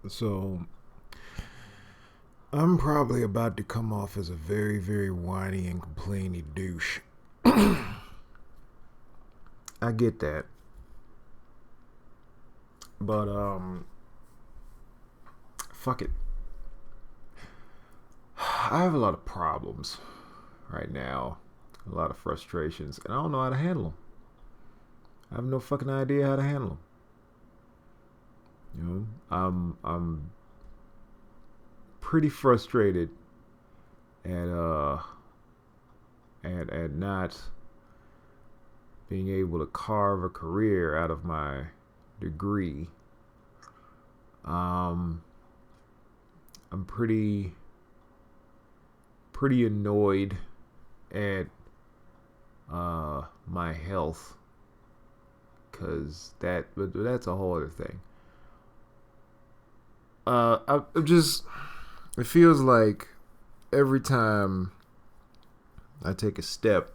So I'm probably about to come off as a very, very whiny and complainy douche. I get that. But fuck it. I have a lot of problems right now. A lot of frustrations, and I don't know how to handle them. I have no fucking idea how to handle them. I'm pretty frustrated at at not being able to carve a career out of my degree. Um, I'm pretty annoyed at my health because but that's a whole other thing. I'm just it feels like every time I take a step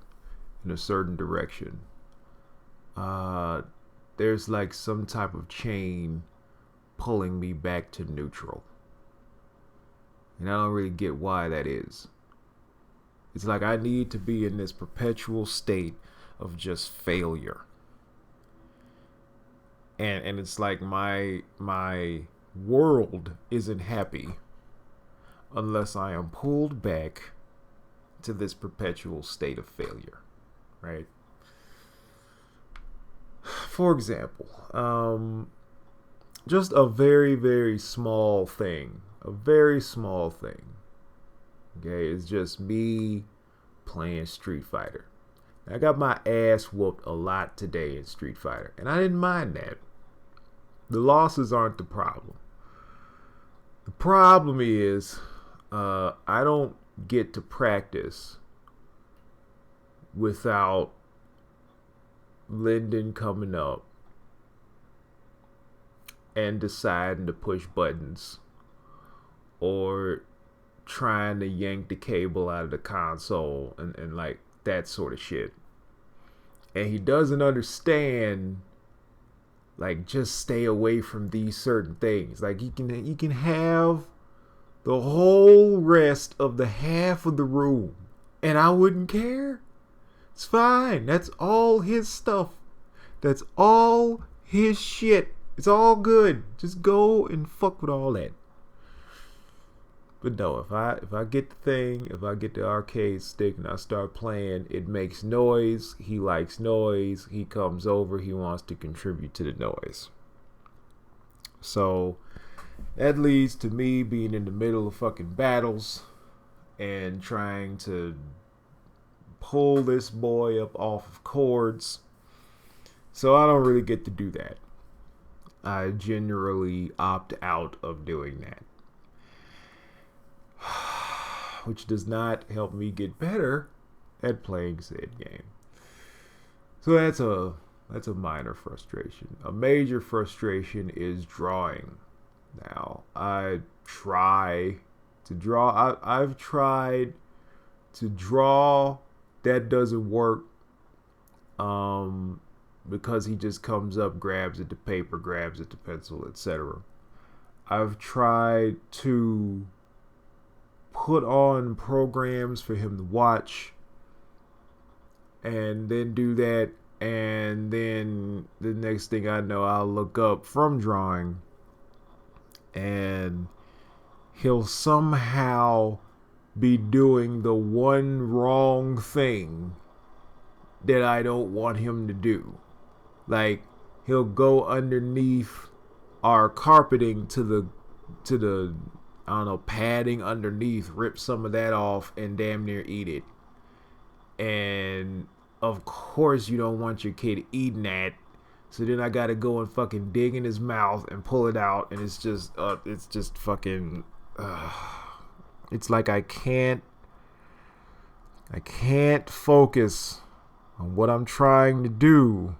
in a certain direction, uh, there's like some type of chain pulling me back to neutral. And I don't really get why that is. It's like I need to be in this perpetual state of just failure. And it's like my world isn't happy unless I am pulled back to this perpetual state of failure, right? For example, just a very, very small thing. A very small thing. Okay, it's just me playing Street Fighter. I got my ass whooped a lot today in Street Fighter, and I didn't mind that. The losses aren't the problem. The problem is I don't get to practice without Lyndon coming up and deciding to push buttons or trying to yank the cable out of the console and like that sort of shit. And he doesn't understand like just stay away from these certain things. Like he can have the whole rest of the half of the room and I wouldn't care. It's fine. That's all his stuff. That's all his shit. It's all good. Just go and fuck with all that. But no, if I get the thing, if I get the arcade stick and I start playing, it makes noise. He likes noise. He comes over. He wants to contribute to the noise. So that leads to me being in the middle of fucking battles and trying to pull this boy up off of cords. So I don't really get to do that. I generally opt out of doing that. Which does not help me get better at playing said game. So that's a minor frustration. A major frustration is drawing. Now, I try to draw. I've tried to draw. That doesn't work. Because he just comes up, grabs at the paper, grabs at the pencil, etc. I've tried to put on programs for him to watch and then do that, and then the next thing I know I'll look up from drawing and he'll somehow be doing the one wrong thing that I don't want him to do. Like he'll go underneath our carpeting to the I don't know, padding underneath, rip some of that off and damn near eat it. And of course you don't want your kid eating that. So then I gotta go and fucking dig in his mouth and pull it out, and it's just fucking it's like I can't focus on what I'm trying to do,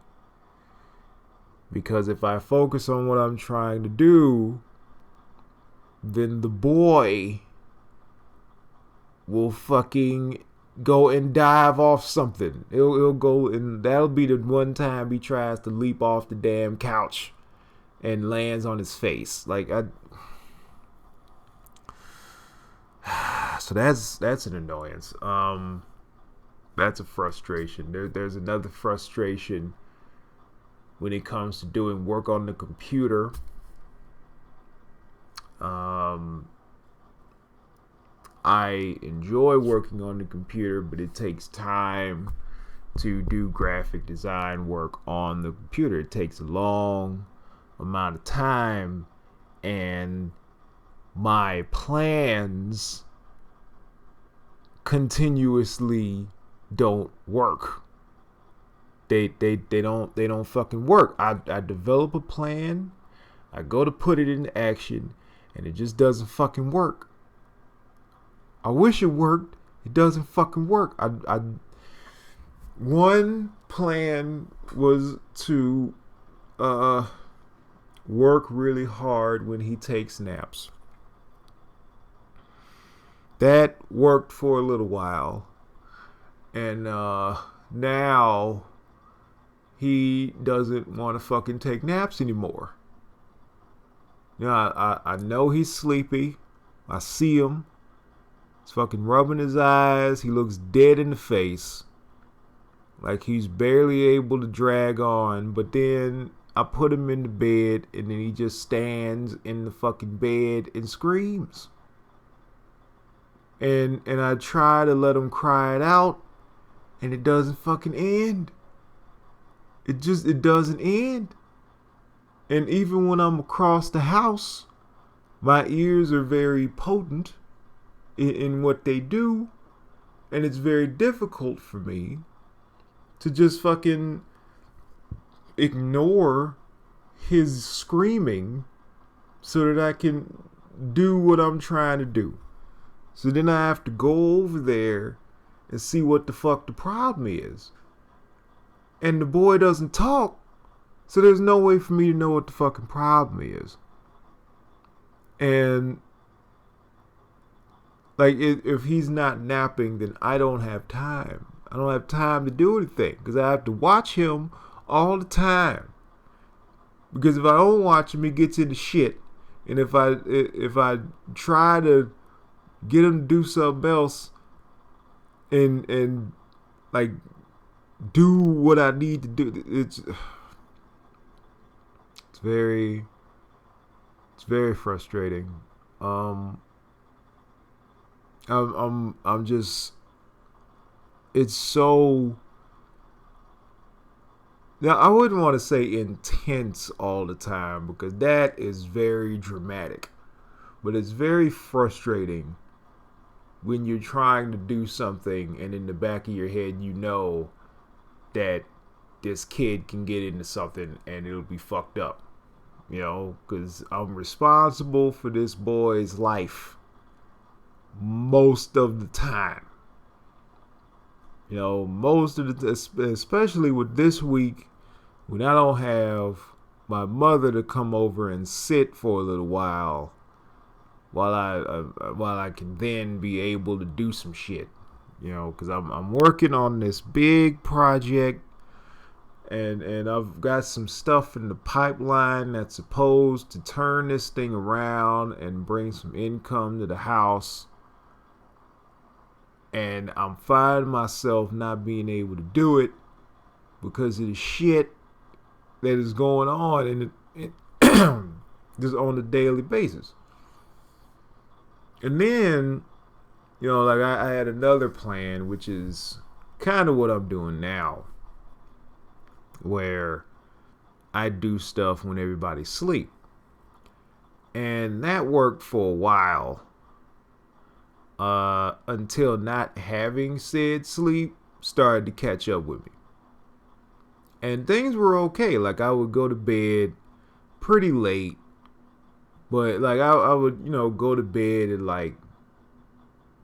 because if I focus on what I'm trying to do, then the boy will fucking go and dive off something. He'll go, and that'll be the one time he tries to leap off the damn couch and lands on his face. Like So that's an annoyance. That's a frustration. There's another frustration when it comes to doing work on the computer. I enjoy working on the computer, but it takes time to do graphic design work on the computer. It takes a long amount of time, and my plans continuously don't work. They don't fucking work. I develop a plan, I go to put it into action, and it just doesn't fucking work. I wish it worked. It doesn't fucking work. One plan was to work really hard when he takes naps. That worked for a little while, and now he doesn't want to fucking take naps anymore. You know, I know he's sleepy. I see him. He's fucking rubbing his eyes. He looks dead in the face, like he's barely able to drag on. But then I put him in the bed, and then he just stands in the fucking bed and screams. And I try to let him cry it out, and it doesn't fucking end. It doesn't end. And even when I'm across the house, my ears are very potent in what they do, and it's very difficult for me to just fucking ignore his screaming so that I can do what I'm trying to do. So then I have to go over there and see what the fuck the problem is. And the boy doesn't talk, so there's no way for me to know what the fucking problem is. And like, if he's not napping, then I don't have time. I don't have time to do anything because I have to watch him all the time. Because if I don't watch him, he gets into shit. And if I try to get him to do something else and like do what I need to do, it's very frustrating. I'm just, it's so, now I wouldn't want to say intense all the time because that is very dramatic, but it's very frustrating when you're trying to do something and in the back of your head you know that this kid can get into something and it'll be fucked up, you know, because I'm responsible for this boy's life most of the time. You know, most of the, especially with this week when I don't have my mother to come over and sit for a little while I can then be able to do some shit, you know, because I'm working on this big project, and I've got some stuff in the pipeline that's supposed to turn this thing around and bring some income to the house. And I'm finding myself not being able to do it because of the shit that is going on in it just on a daily basis. And then, you know, like I had another plan, which is kind of what I'm doing now, where I do stuff when everybody's asleep. And that worked for a while, until not having said sleep started to catch up with me. And things were okay. Like, I would go to bed pretty late, but like I would, you know, go to bed at like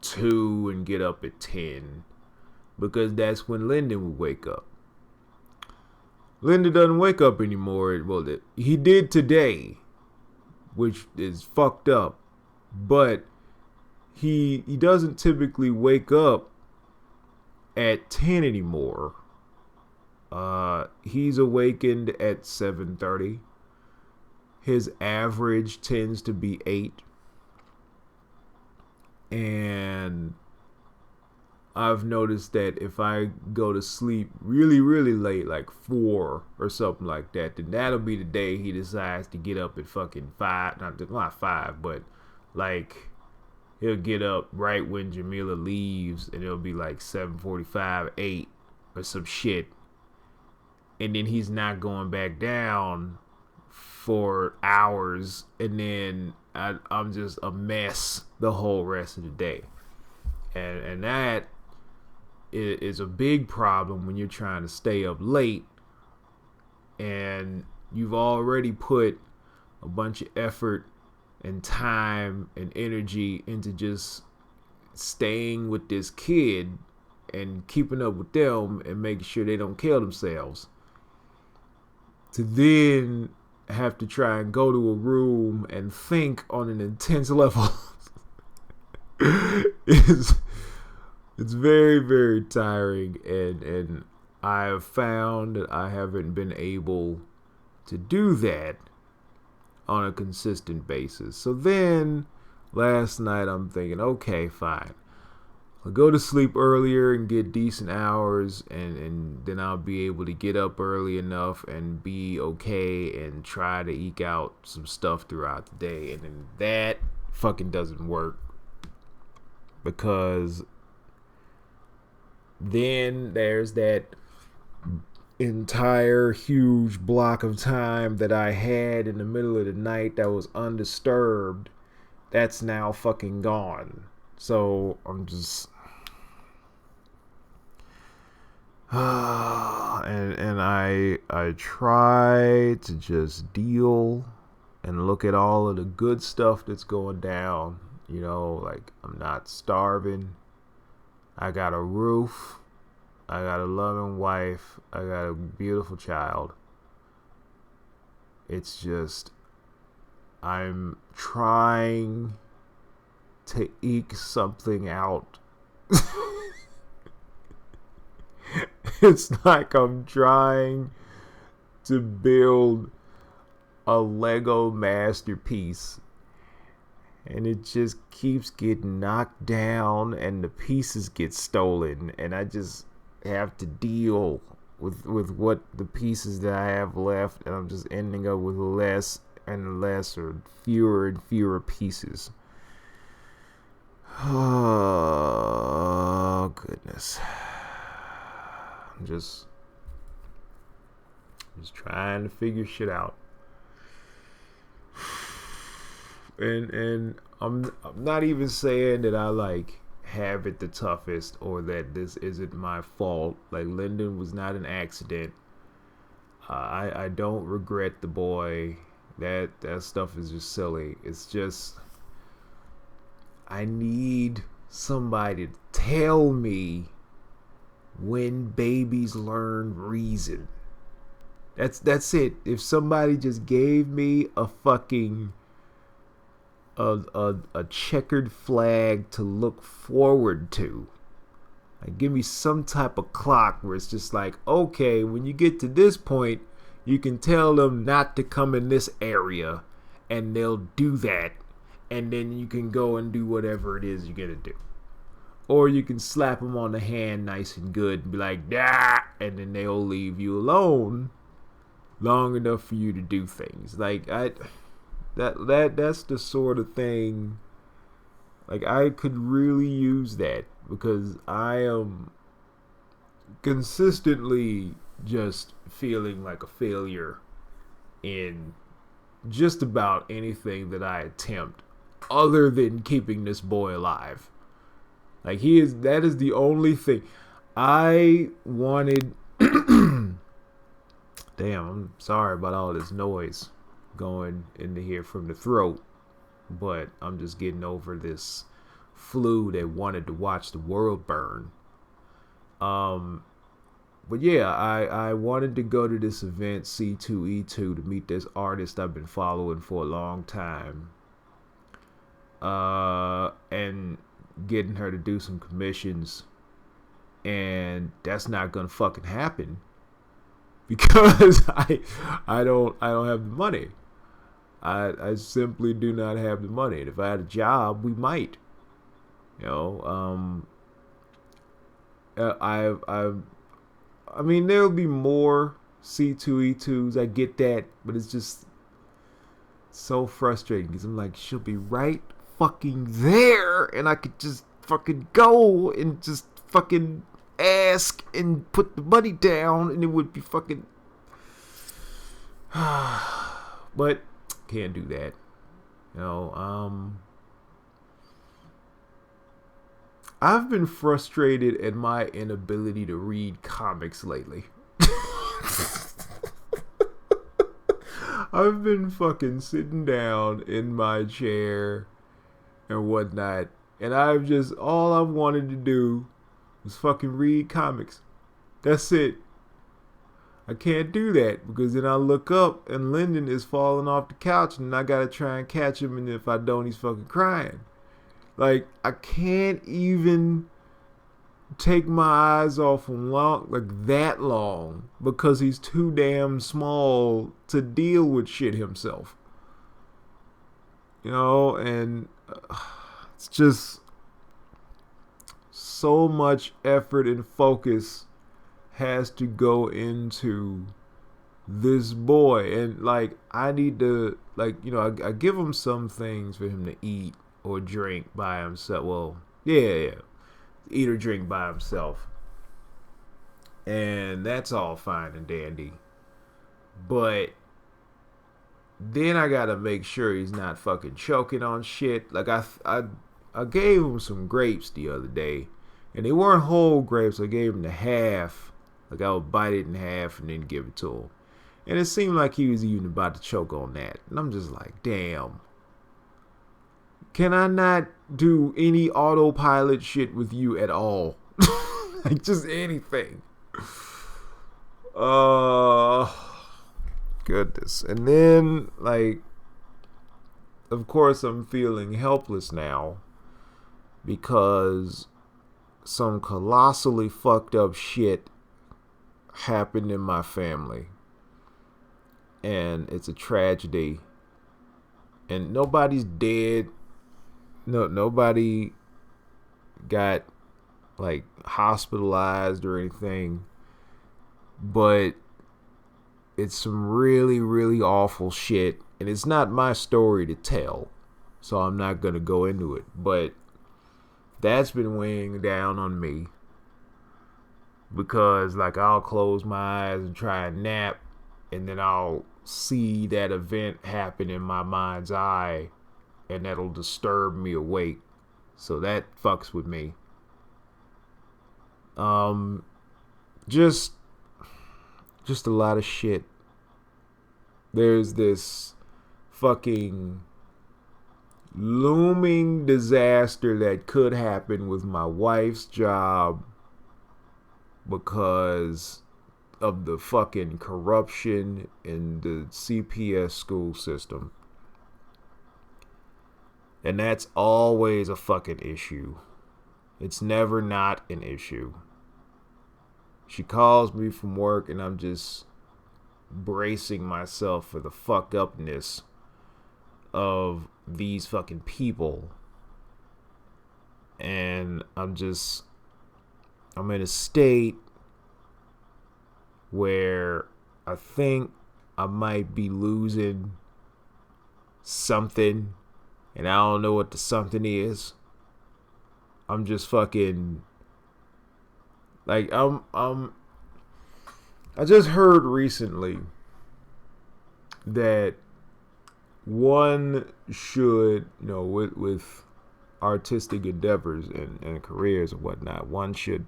2 and get up at 10 because that's when Lyndon would wake up. Lyndon doesn't wake up anymore. Well, he did today, which is fucked up, but he doesn't typically wake up at 10 anymore. He's awakened at 7:30. His average tends to be 8. And I've noticed that if I go to sleep really, really late, like 4 or something like that, then that'll be the day he decides to get up at fucking 5. Not 5, but like he'll get up right when Jamila leaves, and it'll be like 7:45, 8, or some shit. And then he's not going back down for hours, and then I'm just a mess the whole rest of the day. And that is a big problem when you're trying to stay up late and you've already put a bunch of effort and time and energy into just staying with this kid and keeping up with them and making sure they don't kill themselves. To then have to try and go to a room and think on an intense level is it's very, very tiring, and I have found that I haven't been able to do that on a consistent basis. So then last night I'm thinking, okay, fine, I'll go to sleep earlier and get decent hours, and then I'll be able to get up early enough and be okay and try to eke out some stuff throughout the day. And then that fucking doesn't work, because then there's that entire huge block of time that I had in the middle of the night that was undisturbed. That's now fucking gone. So I'm just and I try to just deal and look at all of the good stuff that's going down. You know, like, I'm not starving. I got a roof. I got a loving wife. I got a beautiful child. It's just, I'm trying to eke something out. It's like I'm trying to build a Lego masterpiece, and it just keeps getting knocked down and the pieces get stolen, and I just have to deal with what the pieces that I have left, and I'm just ending up with less and less, or fewer and fewer pieces. Oh goodness. I'm just trying to figure shit out. And I'm not even saying that I like have it the toughest or that this isn't my fault. Like, Lyndon was not an accident. I don't regret the boy. That stuff is just silly. It's just, I need somebody to tell me when babies learn reason. That's it. If somebody just gave me a fucking a checkered flag to look forward to, like, give me some type of clock where it's just like, okay, when you get to this point, you can tell them not to come in this area, and they'll do that, and then you can go and do whatever it is you're gonna do. Or you can slap them on the hand nice and good and be like, "Nah," and then they'll leave you alone long enough for you to do things. Like, that's the sort of thing, like, I could really use that, because I am consistently just feeling like a failure in just about anything that I attempt, other than keeping this boy alive. Like, that is the only thing I wanted. Damn, I'm sorry about all this noise going into here from the throat, but I'm just getting over this flu that wanted to watch the world burn. But yeah, I wanted to go to this event, C2E2, to meet this artist I've been following for a long time. And getting her to do some commissions, and that's not gonna fucking happen because I don't have the money. I simply do not have the money. And if I had a job, we might. You know, I mean, there'll be more C2E2s. I get that, but it's just so frustrating because I'm like, she'll be right fucking there, and I could just fucking go and just fucking ask and put the money down, and it would be fucking. But can't do that. You know, I've been frustrated at my inability to read comics lately. I've been fucking sitting down in my chair and whatnot, and all I've wanted to do was fucking read comics. That's it. I can't do that because then I look up and Lyndon is falling off the couch and I gotta try and catch him, and if I don't, he's fucking crying. Like, I can't even take my eyes off him that long because he's too damn small to deal with shit himself. You know, and it's just so much effort and focus has to go into this boy, and like I need to, like, you know, I give him some things for him to eat or drink by himself. Well, yeah, eat or drink by himself, and that's all fine and dandy. But then I gotta make sure he's not fucking choking on shit. Like I gave him some grapes the other day, and they weren't whole grapes. I gave him the half. Like, I would bite it in half and then give it to him. And it seemed like he was even about to choke on that. And I'm just like, damn. Can I not do any autopilot shit with you at all? Like, just anything. Goodness. And then, like, of course, I'm feeling helpless now because some colossally fucked up shit happened in my family, and it's a tragedy, and nobody's dead. Nobody got like hospitalized or anything, but it's some really, really awful shit, and it's not my story to tell, so I'm not gonna go into it. But that's been weighing down on me because, like, I'll close my eyes and try and nap, and then I'll see that event happen in my mind's eye, and that'll disturb me awake. So that fucks with me. Just a lot of shit. There's this fucking looming disaster that could happen with my wife's job because of the fucking corruption in the CPS school system. And that's always a fucking issue. It's never not an issue. She calls me from work and I'm just bracing myself for the fuck upness of these fucking people. And I'm in a state where I think I might be losing something, and I don't know what the something is. I'm just fucking like I just heard recently that one should, you know, with artistic endeavors and careers and whatnot, one should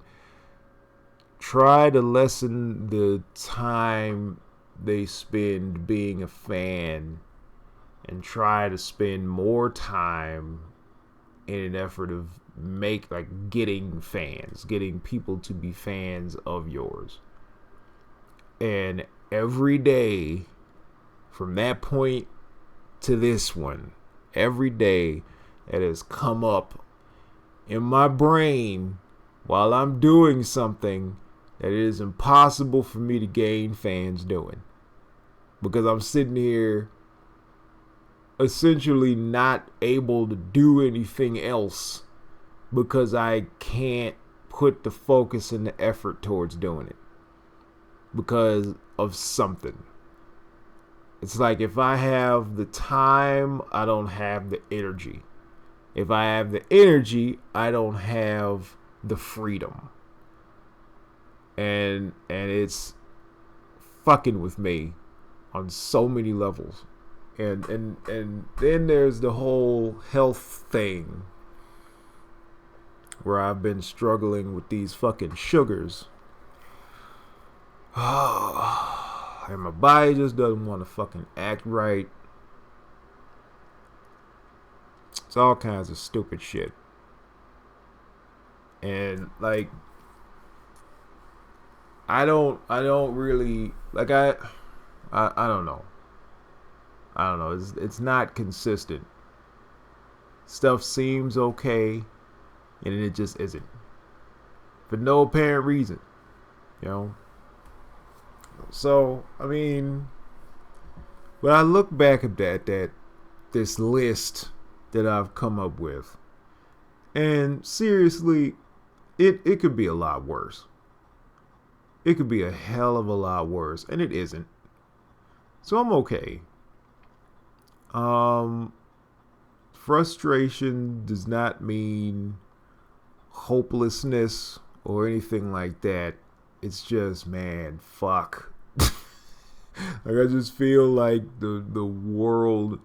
try to lessen the time they spend being a fan and try to spend more time in an effort of getting fans, getting people to be fans of yours. And every day from that point to this one, every day that has come up in my brain while I'm doing something that it is impossible for me to gain fans doing, because I'm sitting here essentially not able to do anything else because I can't put the focus and the effort towards doing it because of something. It's like if I have the time, I don't have the energy. If I have the energy, I don't have the freedom. And it's fucking with me on so many levels. And then there's the whole health thing where I've been struggling with these fucking sugars. And my body just doesn't want to fucking act right. It's all kinds of stupid shit. And like I don't really like I don't know. I don't know. It's not consistent. Stuff seems okay, and it just isn't. For no apparent reason. You know? So, I mean, when I look back at this list that I've come up with, and seriously, it could be a lot worse. It could be a hell of a lot worse, and it isn't. So I'm okay. Frustration does not mean hopelessness or anything like that. It's just, man, fuck. Like I just feel like the world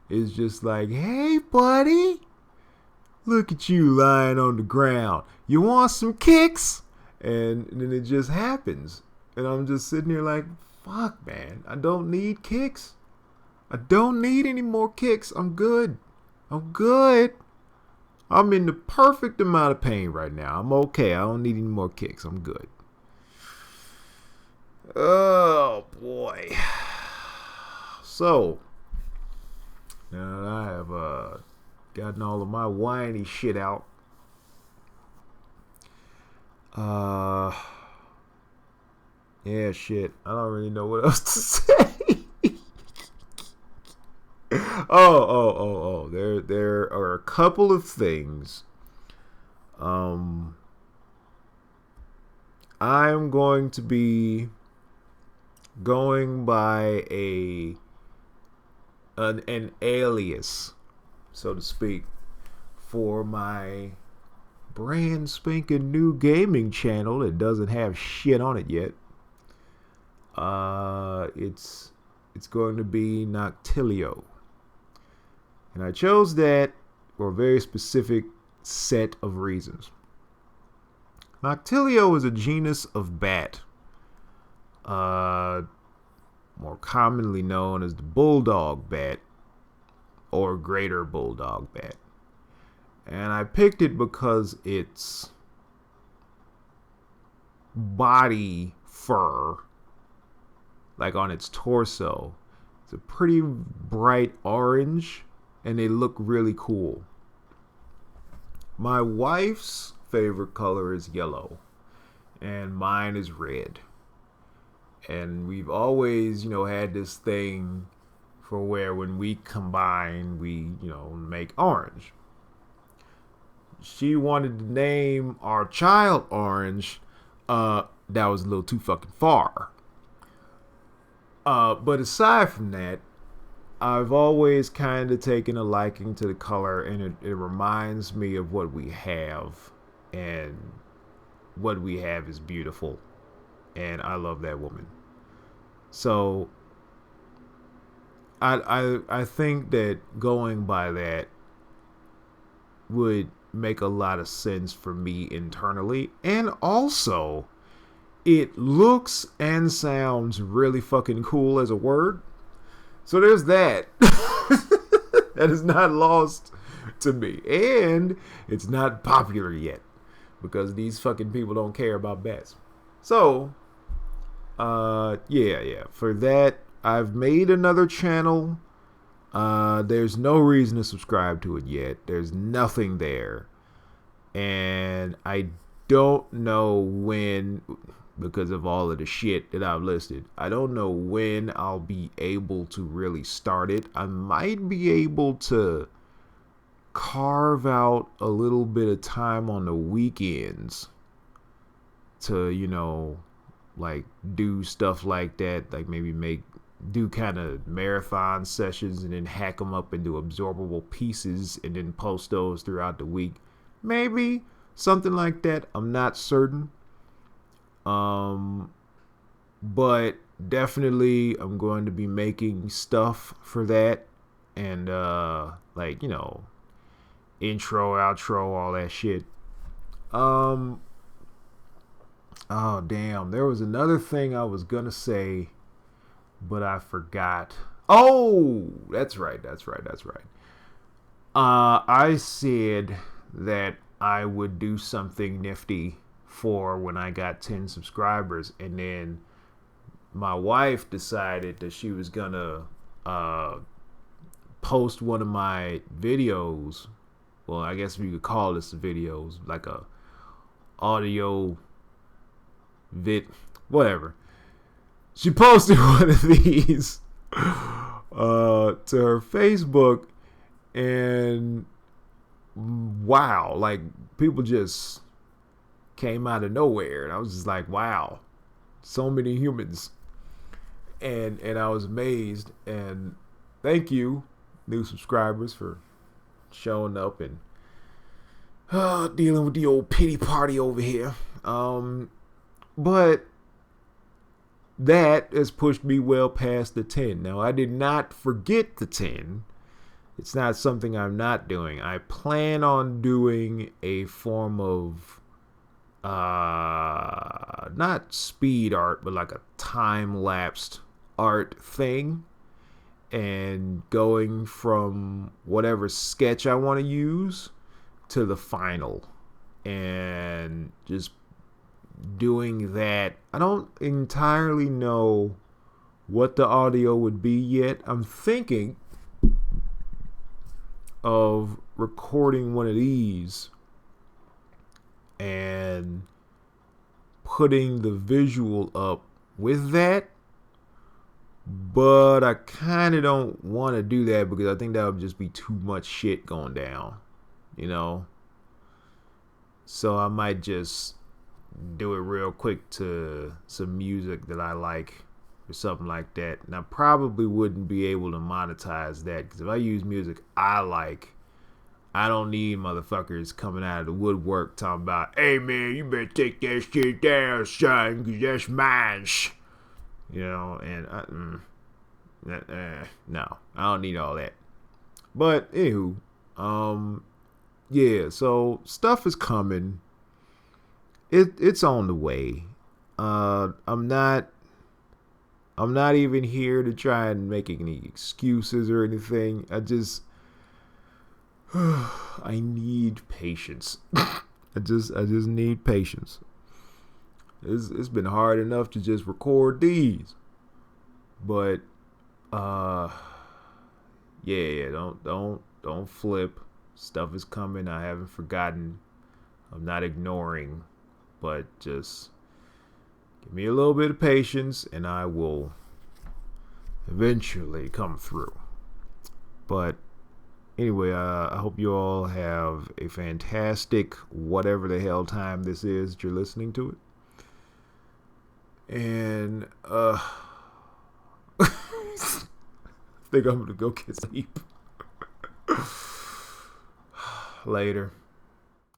is just like, hey buddy, look at you lying on the ground. You want some kicks? And then it just happens. And I'm just sitting here like, fuck, man, I don't need kicks. I don't need any more kicks. I'm good. I'm in the perfect amount of pain right now. I'm okay. I don't need any more kicks. I'm good. Oh, boy. So, now that I have gotten all of my whiny shit out, yeah, shit. I don't really know what else to say. Oh. There are a couple of things. I'm going to be going by an alias, so to speak, for my brand spanking new gaming channel that doesn't have shit on it yet. It's going to be Noctilio. And I chose that for a very specific set of reasons. Noctilio is a genus of bat, more commonly known as the bulldog bat or greater bulldog bat. And I picked it because its body fur, like on its torso, it's a pretty bright orange, and they look really cool. My wife's favorite color is yellow, and mine is red. And we've always, had this thing for where when we combine, we, make orange. She wanted to name our child Orange. That was a little too fucking far. But aside from that, I've always kind of taken a liking to the color, and it reminds me of what we have, and what we have is beautiful, and I love that woman. So I think that going by that would make a lot of sense for me internally, and also it looks and sounds really fucking cool as a word. So there's that. That is not lost to me. And it's not popular yet, because these fucking people don't care about bats. So, yeah. For that, I've made another channel. There's no reason to subscribe to it yet. There's nothing there. And I don't know when, because of all of the shit that I've listed, I don't know when I'll be able to really start it. I might be able to carve out a little bit of time on the weekends to, like do stuff like that, like maybe do kind of marathon sessions and then hack them up into absorbable pieces and then post those throughout the week. Maybe something like that. I'm not certain. But definitely I'm going to be making stuff for that, and like, intro, outro, all that shit. Oh damn, there was another thing I was gonna say, but I forgot. Oh, that's right. I said that I would do something nifty for when I got 10 subscribers, and then my wife decided that she was gonna post one of my videos. Well, I guess we could call this videos, like a audio whatever. She posted one of these to her Facebook, and wow, like people just came out of nowhere, and I was just like, wow, so many humans, and I was amazed. And thank you, new subscribers, for showing up and dealing with the old pity party over here. But that has pushed me well past the 10. Now, I did not forget the 10. It's not something I'm not doing. I plan on doing a form of not speed art, but like a time-lapsed art thing, and going from whatever sketch I want to use to the final, and just doing that. I don't entirely know what the audio would be yet. I'm thinking of recording one of these and putting the visual up with that, but I kind of don't want to do that because I think that would just be too much shit going down, so I might just do it real quick to some music that I like or something like that. And I probably wouldn't be able to monetize that, because if I use music I like, I don't need motherfuckers coming out of the woodwork talking about, hey man, you better take that shit down, son, because that's mine. And no, I don't need all that. But anywho, yeah, so stuff is coming. It's on the way. I'm not even here to try and make any excuses or anything. I need patience. I just need patience. It's been hard enough to just record these, but yeah, don't flip. Stuff is coming. I haven't forgotten. I'm not ignoring, but just give me a little bit of patience and I will eventually come through. But anyway, I hope you all have a fantastic whatever the hell time this is that you're listening to it. And I think I'm gonna go get sleep. Later.